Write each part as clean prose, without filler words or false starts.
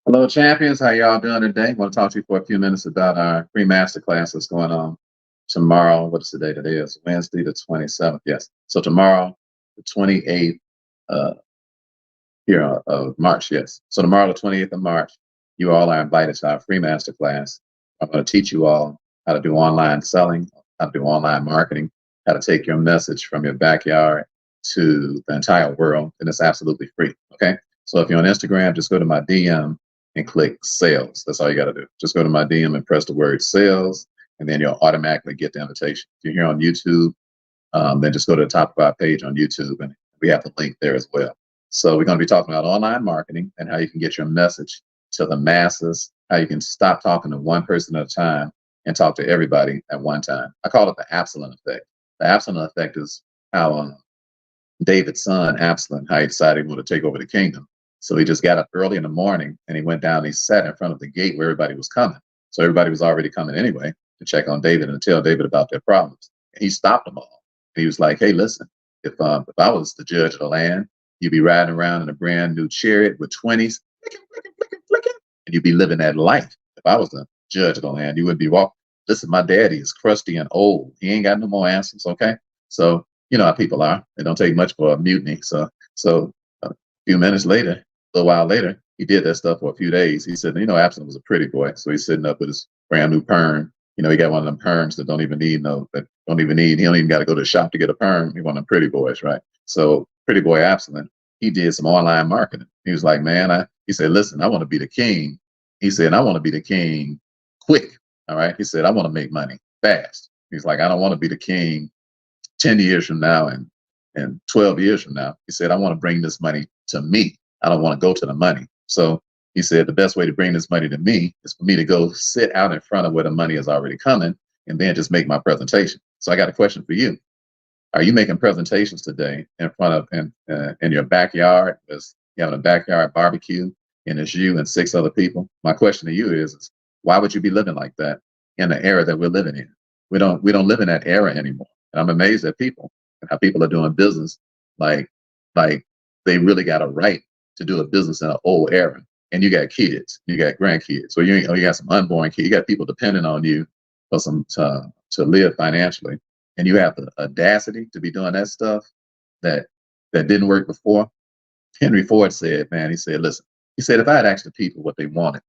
Hello, champions. How y'all doing today? I want to talk to you for a few minutes about our free masterclass that's going on tomorrow. What is the date? Today is Wednesday, the 27th. Yes. So tomorrow, the 28th uh, here of March. Yes. So tomorrow, the 28th of March, you all are invited to our free masterclass. I'm going to teach you all how to do online selling, how to do online marketing, how to take your message from your backyard to the entire world, and it's absolutely free. Okay. So if you're on Instagram, just go to my DM and click sales. That's all you got to do. Just go to my DM and press the word sales, and then you'll automatically get the invitation. If you're here on YouTube, then just go to the top of our page on YouTube, and we have the link there as well. So we're going to be talking about online marketing and how you can get your message to the masses, how you can stop talking to one person at a time and talk to everybody at one time. I call it the Absalom effect. The Absalom effect is how David's son, Absalom, how he decided he wanted to take over the kingdom. So he just got up early in the morning and he went down and he sat in front of the gate where everybody was coming. So everybody was already coming anyway to check on David and tell David about their problems. And he stopped them all. And he was like, hey, listen, if I was the judge of the land, you'd be riding around in a brand new chariot with 20s, flicking, and you'd be living that life. If I was the judge of the land, you would be walking. Listen, my daddy is crusty and old. He ain't got no more answers, okay? So you know how people are. It don't take much for a mutiny. So a few minutes later, a little while later, he did that stuff for a few days. He said, Absalom was a pretty boy. So he's sitting up with his brand new perm. He got one of them perms that don't even need, he don't even got to go to the shop to get a perm. He one of them pretty boys, right? So pretty boy Absalom, he did some online marketing. He was like, man, he said, listen, I want to be the king. He said, I want to be the king quick. All right. He said, I want to make money fast. He's like, I don't want to be the king 10 years from now and 12 years from now. He said, I want to bring this money to me. I don't want to go to the money. So he said, the best way to bring this money to me is for me to go sit out in front of where the money is already coming and then just make my presentation. So I got a question for you. Are you making presentations today in front of in your backyard? There's you having a backyard barbecue and it's you and 6 other people. My question to you is why would you be living like that in the era that we're living in? We don't live in that era anymore. And I'm amazed at people and how people are doing business like like they really got a right to do a business in an old era. And you got kids, you got grandkids, or you got some unborn kids, you got people depending on you for some to live financially, and you have the audacity to be doing that stuff that didn't work before. Henry Ford said, man, he said, listen, he said, if I had asked the people what they wanted,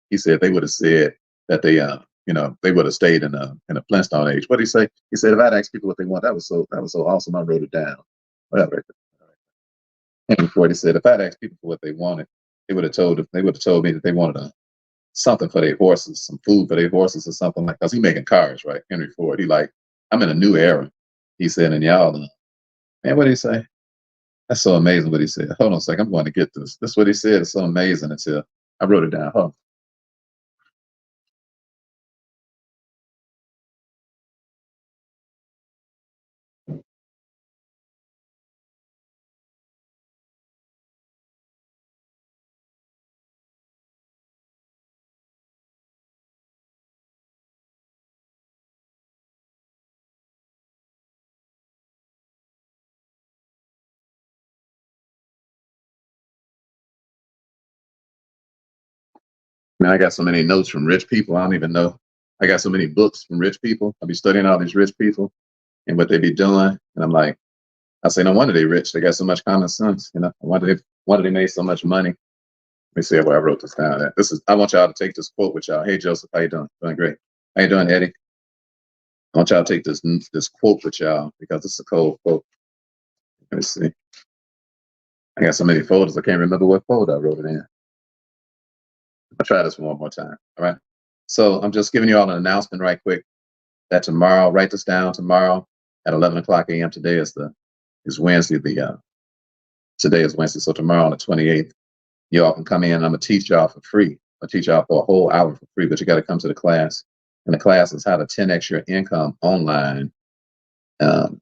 he said they would have said that they would have stayed in a Flintstone age. What did he say? He said, if I'd asked people what they want, that was so awesome. I wrote it down. Whatever. Henry Ford, he said, if I'd asked people for what they wanted, they would have told me that they wanted something for their horses, some food for their horses or something like that. Cause he making cars, right? Henry Ford. He like, I'm in a new era. He said, and y'all, man, what did he say? That's so amazing what he said. Hold on a second. I'm going to get this. This is what he said. It's so amazing until I wrote it down. Hold on. Man, I got so many notes from rich people. I don't even know. I got so many books from rich people. I be studying all these rich people and what they be doing. And I'm like, I say, no wonder they rich. They got so much common sense. Wonder they made so much money. Let me see where I wrote this down at. I want y'all to take this quote with y'all. Hey Joseph, how you doing? Doing great. How you doing, Eddie? I want y'all to take this quote with y'all because it's a cold quote. Let me see. I got so many folders, I can't remember what folder I wrote it in. I'll try this one more time. All right. So I'm just giving you all an announcement right quick that tomorrow, write this down, tomorrow at 11 o'clock a.m. Today is Wednesday. Today is Wednesday. So tomorrow on the 28th, you all can come in. I'm going to teach y'all for free. I'll teach y'all for a whole hour for free, but you got to come to the class. And the class is how to 10x your income online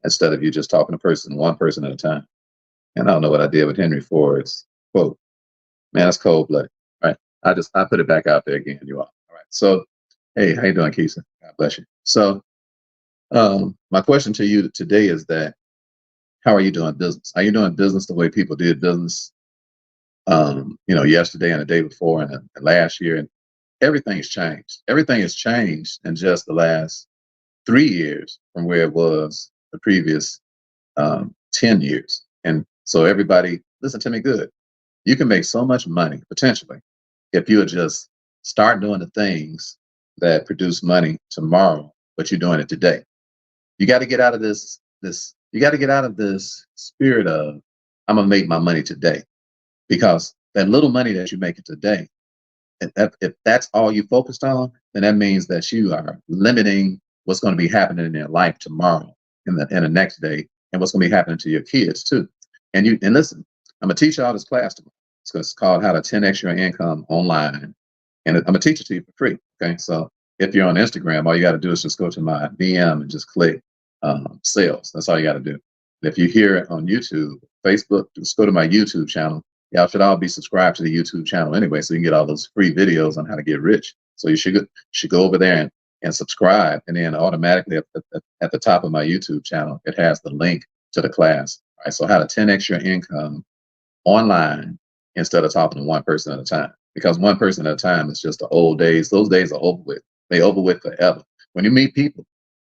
instead of you just talking to one person at a time. And I don't know what I did with Henry Ford's quote. Man, that's cold blooded. All right. I put it back out there again, you all. All right. So, hey, how you doing, Keisha? God bless you. So, my question to you today is that how are you doing business? Are you doing business the way people did business yesterday and the day before and last year, and everything's changed. Everything has changed in just the last 3 years from where it was the previous 10 years. And so everybody, listen to me good. You can make so much money potentially if you would just start doing the things that produce money tomorrow, but you're doing it today. You got to get out of this you got to get out of this spirit of I'm gonna make my money today, because that little money that you're making today, if that's all you focused on, then that means that you are limiting what's going to be happening in your life tomorrow, in the next day, and what's going to be happening to your kids too. And listen, I'm gonna teach y'all this class tomorrow. It's called How to 10x Your Income Online, and I'm gonna teach it to you for free. Okay, so if you're on Instagram, all you got to do is just go to my DM and just click sales. That's all you got to do. And if you hear it on YouTube, Facebook, just go to my YouTube channel. Y'all should all be subscribed to the YouTube channel anyway, so you can get all those free videos on how to get rich. So you should go over there and subscribe, and then automatically at the top of my YouTube channel, it has the link to the class. All right, so how to 10x your income online instead of talking to one person at a time. Because one person at a time is just the old days. Those days are over with. They over with forever. When you meet people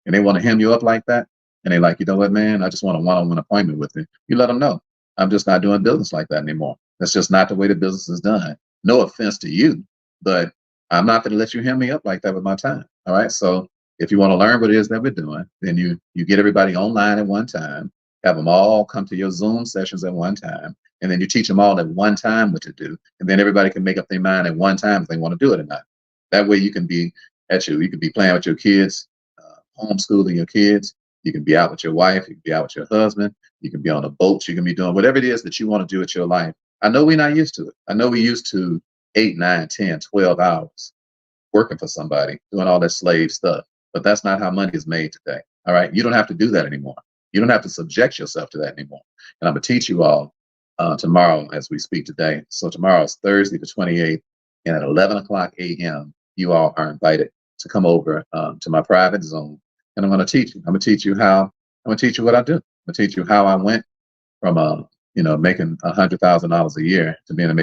and they want to hem you up like that, and they like, you know what, man, I just want a one-on-one appointment with you. You let them know, I'm just not doing business like that anymore. That's just not the way the business is done. No offense to you, but I'm not going to let you hem me up like that with my time. All right. So if you want to learn what it is that we're doing, then you get everybody online at one time, have them all come to your Zoom sessions at one time, and then you teach them all at one time what to do, and then everybody can make up their mind at one time if they want to do it or not. That way you can be you can be playing with your kids, homeschooling your kids. You can be out with your wife. You can be out with your husband. You can be on a boat. You can be doing whatever it is that you want to do with your life. I know we're not used to it. I know we're used to 8, 9, 10, 12 hours working for somebody, doing all that slave stuff. But that's not how money is made today. All right. You don't have to do that anymore. You don't have to subject yourself to that anymore. And I'm going to teach you all tomorrow as we speak today. So tomorrow is Thursday the 28th, and at 11 o'clock a.m., you all are invited to come over to my private Zoom. And I'm going to teach you. I'm going to teach you what I do. I'm going to teach you how I went from making $100,000 a year to being able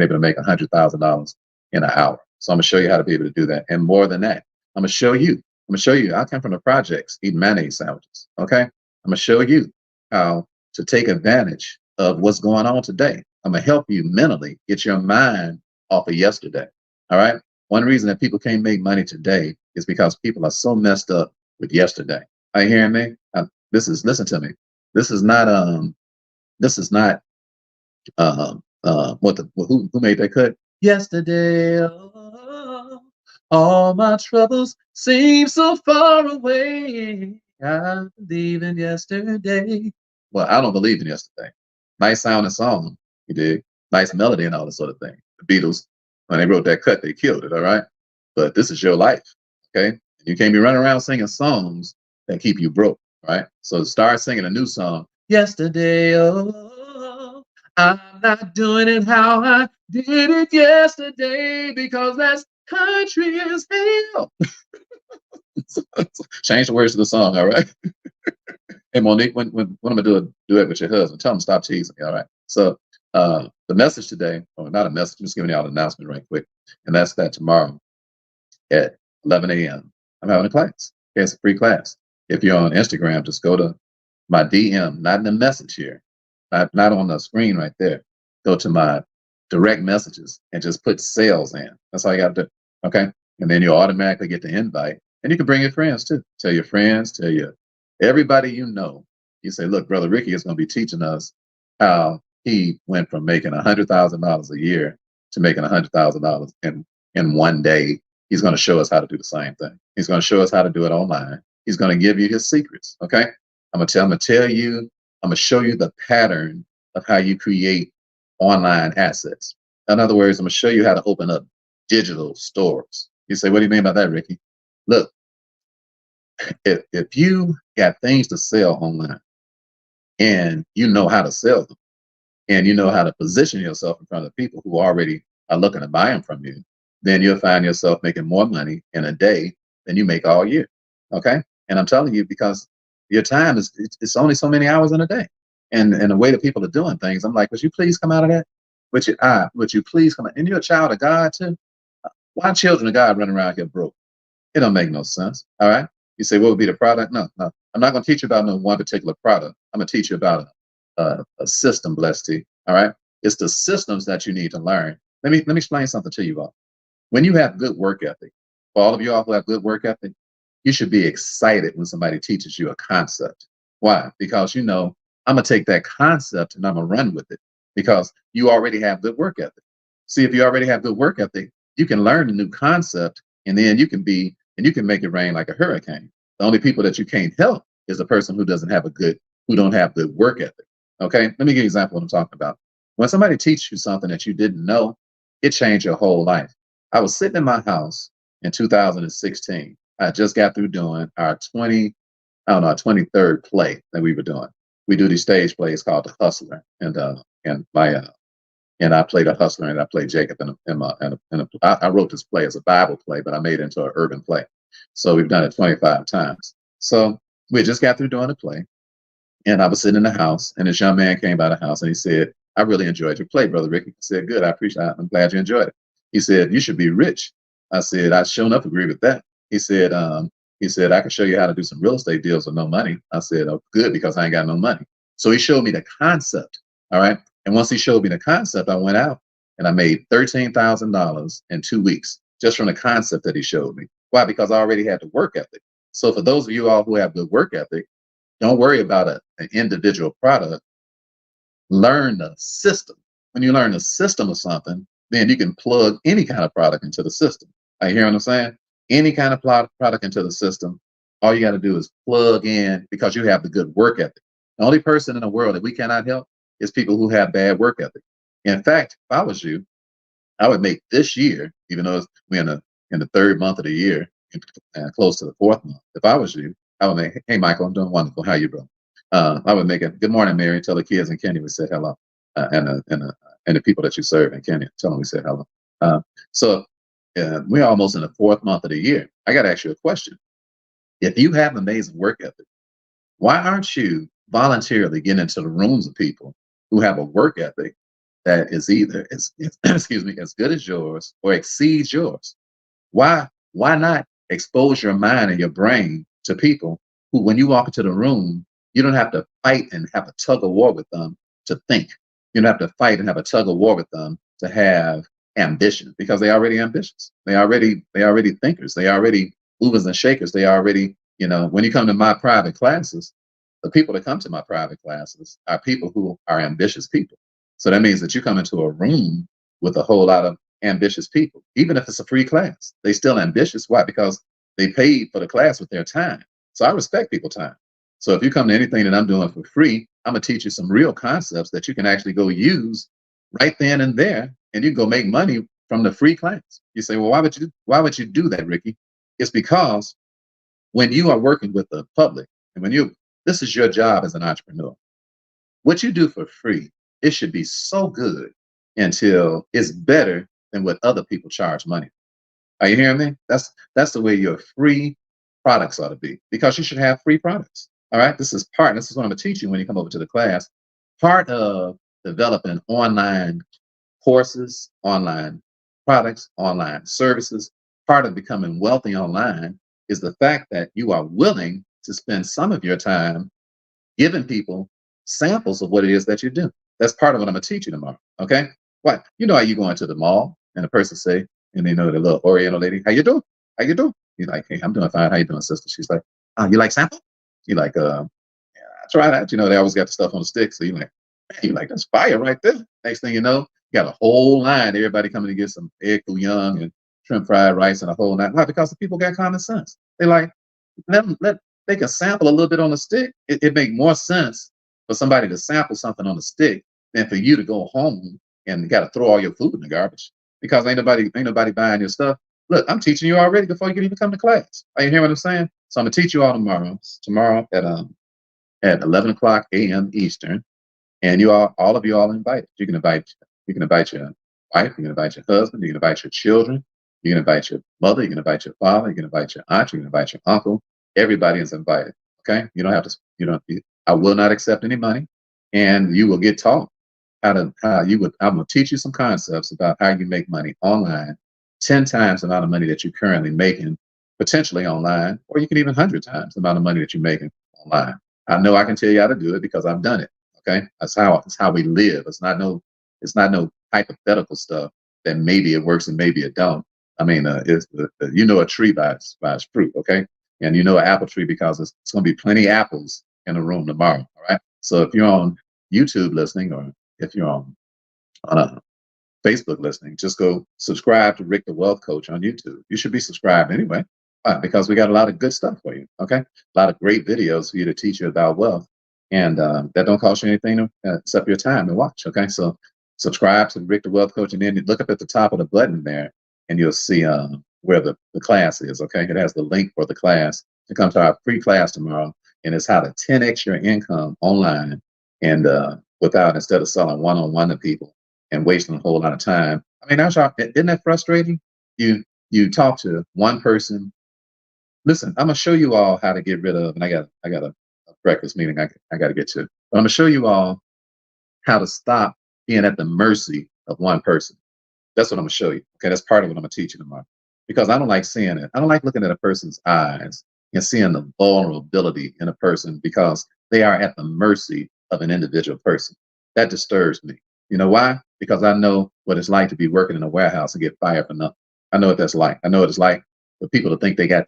to make $100,000 in an hour. So I'm going to show you how to be able to do that. And more than that, I'm going to show you. I come from the projects eating mayonnaise sandwiches. Okay. I'm going to show you how to take advantage of what's going on today. I'm going to help you mentally get your mind off of yesterday. All right. One reason that people can't make money today is because people are so messed up with yesterday. Are you hearing me? Listen to me. This is not who made that cut? Yesterday, oh, all my troubles seem so far away. I believe in yesterday. Well, I don't believe in yesterday. Nice sounding song, you dig? Nice melody and all that sort of thing. The Beatles, when they wrote that cut, they killed it, all right? But this is your life, okay? You can't be running around singing songs that keep you broke, right? So start singing a new song. Yesterday, oh, I'm not doing it how I did it yesterday, because that's country as hell. Change the words to the song, all right? Hey, Monique, when I'm gonna do it with your husband, tell him to stop teasing me, all right? So the message today, or not a message, I'm just giving you all an announcement right quick, and that's that tomorrow at 11 a.m. I'm having a class. Okay, it's a free class. If you're on Instagram, just go to my DM, not in the message here, not on the screen right there. Go to my direct messages and just put sales in. That's all you got to do. Okay, and then you'll automatically get the invite, and you can bring your friends too. Tell your friends, tell everybody you know. You say, look, Brother Ricky is going to be teaching us how he went from making $100,000 a year to making $100,000 in one day. He's going to show us how to do the same thing. He's going to show us how to do it online. He's going to give you his secrets. Okay. I'm going to show you the pattern of how you create online assets. In other words, I'm going to show you how to open up digital stores. You say, what do you mean by that, Ricky? Look, if you got things to sell online and you know how to sell them, and you know how to position yourself in front of people who already are looking to buy them from you, then you'll find yourself making more money in a day than you make all year. Okay. And I'm telling you, because your time it's only so many hours in a day. And the way that people are doing things, I'm like, would you please come out of that? Would you please come on? And you're a child of God too. Why children of God running around here broke? It don't make no sense. All right. You say, what would be the product? No, no. I'm not going to teach you about no one particular product. I'm going to teach you about a system, blessed T. All right. It's the systems that you need to learn. Let me explain something to you all. When you have good work ethic, for all of you all who have good work ethic, you should be excited when somebody teaches you a concept. Why? Because you know, I'm going to take that concept and I'm going to run with it because you already have good work ethic. See, if you already have good work ethic, you can learn a new concept and then you can make it rain like a hurricane. The only people that you can't help is the person who don't have good work ethic. Okay. Let me give you an example of what I'm talking about. When somebody teaches you something that you didn't know, it changed your whole life. I was sitting in my house in 2016. I just got through doing our 23rd play that we were doing. We do these stage plays called The Hustler, and I played a hustler and I played Jacob I wrote this play as a Bible play, but I made it into an urban play. So we've done it 25 times. So we just got through doing the play, and I was sitting in the house, and this young man came by the house and he said, "I really enjoyed your play, Brother Ricky." I said, "Good, I appreciate it. I'm glad you enjoyed it." He said, "You should be rich." I said, "I sure enough agree with that." He said, "I can show you how to do some real estate deals with no money." I said, "Oh, good, because I ain't got no money." So he showed me the concept. All right. And once he showed me the concept, I went out and I made $13,000 in 2 weeks just from the concept that he showed me. Why? Because I already had the work ethic. So for those of you all who have good work ethic, don't worry about an individual product. Learn the system. When you learn the system of something, then you can plug any kind of product into the system. Are you hearing what I'm saying? Any kind of product into the system. All you got to do is plug in because you have the good work ethic. The only person in the world that we cannot help is people who have bad work ethic. In fact, if I was you, I would make this year, even though we're in the third month of the year and close to the fourth month. If I was you, I would make, "Hey, Michael, I'm doing wonderful. How you, bro?" I would make it, "Good morning, Mary." Tell the kids in Kenya we said hello, and the people that you serve in Kenya, tell them we said hello. So we're almost in the fourth month of the year. I got to ask you a question. If you have amazing work ethic, why aren't you voluntarily getting into the rooms of people who have a work ethic that is either excuse me, as good as yours or exceeds yours? Why not expose your mind and your brain to people who, when you walk into the room, you don't have to fight and have a tug of war with them to think. You don't have to fight and have a tug of war with them to have ambition because they already ambitious. They already thinkers. They already movers and shakers. They already, when you come to my private classes, the people that come to my private classes are people who are ambitious people. So that means that you come into a room with a whole lot of ambitious people, even if it's a free class. They still ambitious. Why? Because they paid for the class with their time. So I respect people's time. So if you come to anything that I'm doing for free, I'm gonna teach you some real concepts that you can actually go use right then and there, and you can go make money from the free class. You say, well, why would you do that, Ricky? It's because when you are working with the public, and this is your job as an entrepreneur, what you do for free, it should be so good until it's better than what other people charge money. Are you hearing me? That's the way your free products ought to be, because you should have free products. All right. This is what I'm going to teach you when you come over to the class. Part of developing online courses, online products, online services, part of becoming wealthy online is the fact that you are willing to spend some of your time giving people samples of what it is that you do. That's part of what I'm going to teach you tomorrow. Okay. What? How you go into the mall and a person say, and the little Oriental lady, "How you doing? How you doing?" You're like, "Hey, I'm doing fine. How you doing, sister?" She's like, "Oh, you like sample?" You like, "Yeah, I try that." They always got the stuff on the stick. So you're like, "That's fire right there." Next thing you know, you got a whole line. Everybody coming to get some egg foo young and shrimp fried rice and a whole line. Why? Because the people got common sense. They like, they can sample a little bit on the stick. It make more sense for somebody to sample something on the stick than for you to go home and got to throw all your food in the garbage because ain't nobody buying your stuff. Look, I'm teaching you already before you can even come to class. Are you hearing what I'm saying? So I'm gonna teach you all tomorrow. Tomorrow at 11 o'clock a.m. Eastern, and all of you all invited. You can invite your wife. You can invite your husband. You can invite your children. You can invite your mother. You can invite your father. You can invite your aunt. You can invite your uncle. Everybody is invited. Okay. You don't have to. I will not accept any money, and you will get taught. I'm gonna teach you some concepts about how you make money online, 10 times the amount of money that you're currently making, potentially online, or you can even 100 times the amount of money that you're making online. I know I can tell you how to do it because I've done it. Okay, that's how we live. It's not no hypothetical stuff that maybe it works and maybe it don't. I mean, you know a tree by its fruit, okay? And you know an apple tree because it's going to be plenty of apples in the room tomorrow. All right. So if you're on YouTube listening, or if you're on a Facebook listening, just go subscribe to Rick the Wealth Coach on YouTube. You should be subscribed anyway, because we got a lot of good stuff for you. Okay, a lot of great videos for you to teach you about wealth, and that don't cost you anything except your time to watch. Okay, so subscribe to Rick the Wealth Coach, and then you look up at the top of the button there, and you'll see where the class is. Okay, it has the link for the class to come to our free class tomorrow, and it's how to 10x your income online, and without, instead of selling one-on-one to people and wasting a whole lot of time. I mean, isn't that frustrating? You talk to one person. Listen, I'm gonna show you all how to get rid of, and I got a breakfast meeting I got to get to. But I'm gonna show you all how to stop being at the mercy of one person. That's what I'm gonna show you. Okay, that's part of what I'm gonna teach you tomorrow. Because I don't like seeing it. I don't like looking at a person's eyes and seeing the vulnerability in a person because they are at the mercy of an individual person. That disturbs me. You know why? Because I know what it's like to be working in a warehouse and get fired for nothing. I know what that's like. I know what it's like for people to think they got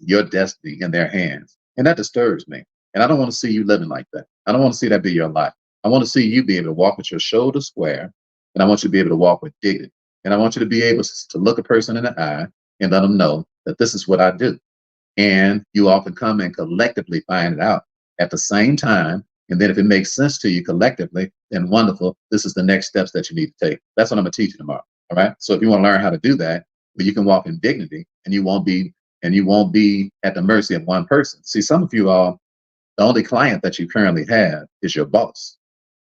your destiny in their hands. And that disturbs me. And I don't want to see you living like that. I don't want to see that be your life. I want to see you be able to walk with your shoulders square, and I want you to be able to walk with dignity. And I want you to be able to look a person in the eye and let them know that this is what I do. And you all can come and collectively find it out at the same time. And then if it makes sense to you collectively, then wonderful. This is the next steps that you need to take. That's what I'm gonna teach you tomorrow. All right. So if you want to learn how to do that, well, you can walk in dignity, and you won't be at the mercy of one person. See, some of you all, the only client that you currently have is your boss.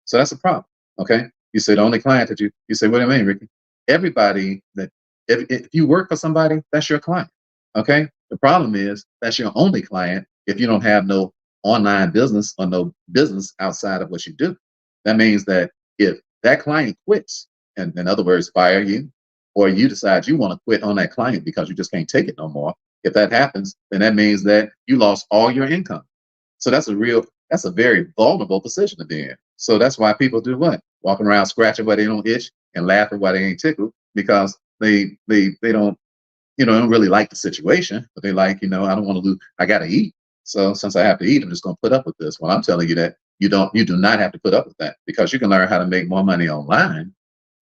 So that's a problem. Okay. You say the only client that you say, what do you mean, Ricky? Everybody that if you work for somebody, that's your client. Okay. The problem is that's your only client if you don't have no online business or no business outside of what you do. That means that if that client quits, and in other words, fire you, or you decide you want to quit on that client because you just can't take it no more, if that happens, then that means that you lost all your income. So that's a very vulnerable position to be in. So that's why people do what? Walking around scratching where they don't itch and laughing why they ain't tickled, because they don't, don't really like the situation, but they like, I don't want to lose, I gotta eat. So since I have to eat, I'm just gonna put up with this. Well, I'm telling you that you do not have to put up with that, because you can learn how to make more money online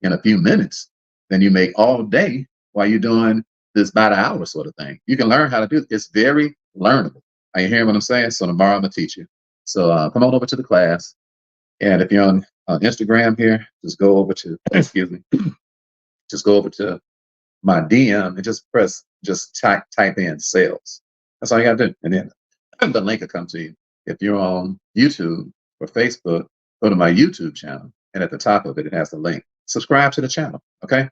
in a few minutes than you make all day while you're doing this by the hour sort of thing. You can learn how to do it. It's very learnable. Are you hearing what I'm saying? So tomorrow I'm gonna teach you. So come on over to the class. And if you're on Instagram here, just go over to, excuse me, just go over to my DM and just type in sales. That's all you gotta do. And then the link will come to you. If you're on YouTube or Facebook, go to my YouTube channel, and at the top of it, it has the link. Subscribe to the channel, okay?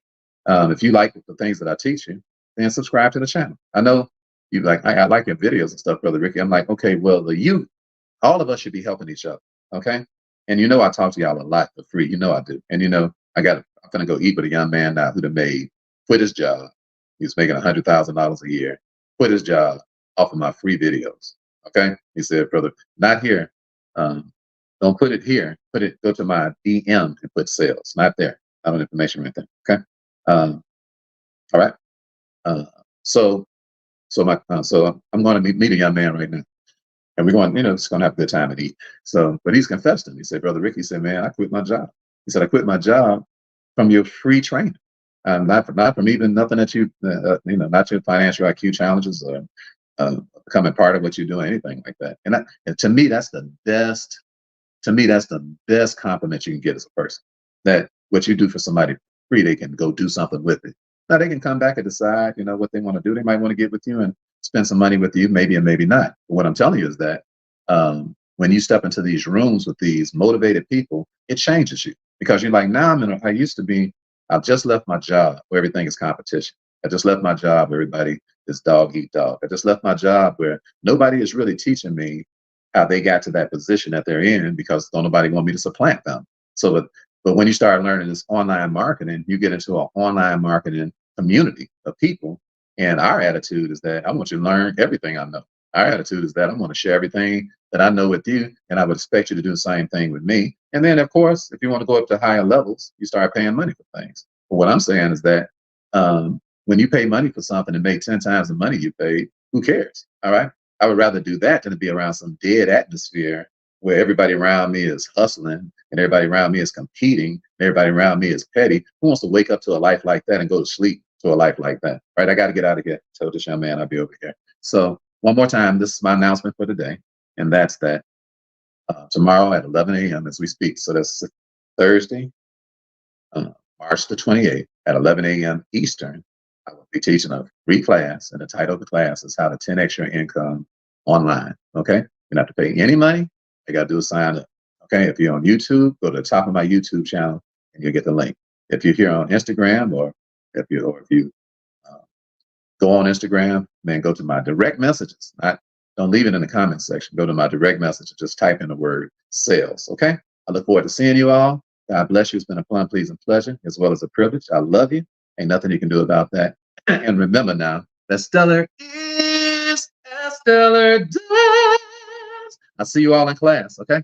If you like the things that I teach you, then subscribe to the channel. I know you like, I like your videos and stuff, Brother Ricky. I'm like, okay, well, all of us should be helping each other, okay? And I talk to y'all a lot for free. I do. And I'm gonna go eat with a young man now who quit his job. He's making $100,000 a year. Quit his job off of my free videos. Okay. He said, brother, not here. Don't put it here. Go to my DM and put sales. Not there. I have information right there. Okay. All right. So I'm going to meet a young man right now, and we're going, just going to have a good time and eat. So, but he's confessed to me. He said, brother Ricky, said, man, I quit my job. He said, I quit my job from your free training. Not from even nothing that not your financial IQ challenges or becoming part of what you do, anything like that. And to me, that's the best. To me, that's the best compliment you can get as a person. That what you do for somebody free, they can go do something with it. Now they can come back and decide, what they want to do. They might want to get with you and spend some money with you, maybe and maybe not. But what I'm telling you is that when you step into these rooms with these motivated people, it changes you, because you're like, now I used to be. I've just left my job where everything is competition. I just left my job where everybody is dog eat dog. I just left my job where nobody is really teaching me how they got to that position that they're in, because don't nobody want me to supplant them. So But when you start learning this online marketing, you get into an online marketing community of people. And our attitude is that I want you to learn everything I know. Our attitude is that I want to share everything that I know with you, and I would expect you to do the same thing with me. And then, of course, if you want to go up to higher levels, you start paying money for things. But what I'm saying is that when you pay money for something and make 10 times the money you paid, who cares? All right. I would rather do that than to be around some dead atmosphere where everybody around me is hustling and everybody around me is competing and everybody around me is petty. Who wants to wake up to a life like that and go to sleep to a life like that? Right? I got to get out of here. Tell this young man I'll be over here. So one more time, this is my announcement for today, and that's that tomorrow at 11 a.m. as we speak. So that's Thursday, uh, March the 28th at 11 a.m. Eastern. I will be teaching a free class, and the title of the class is How to 10x Your Income Online. Okay? You don't have to pay any money. All you got to do is sign up. Okay? If you're on YouTube, go to the top of my YouTube channel and you'll get the link. If you're here on Instagram or if you uh, go on Instagram, then go to my direct messages. Don't leave it in the comments section. Go to my direct message and just type in the word sales. Okay? I look forward to seeing you all. God bless you. It's been a fun, pleasing pleasure, as well as a privilege. I love you. Ain't nothing you can do about that. And remember now, that stellar is as stellar does. I'll see you all in class. Okay?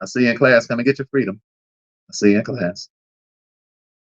I'll see you in class. Come and get your freedom. I'll see you in class.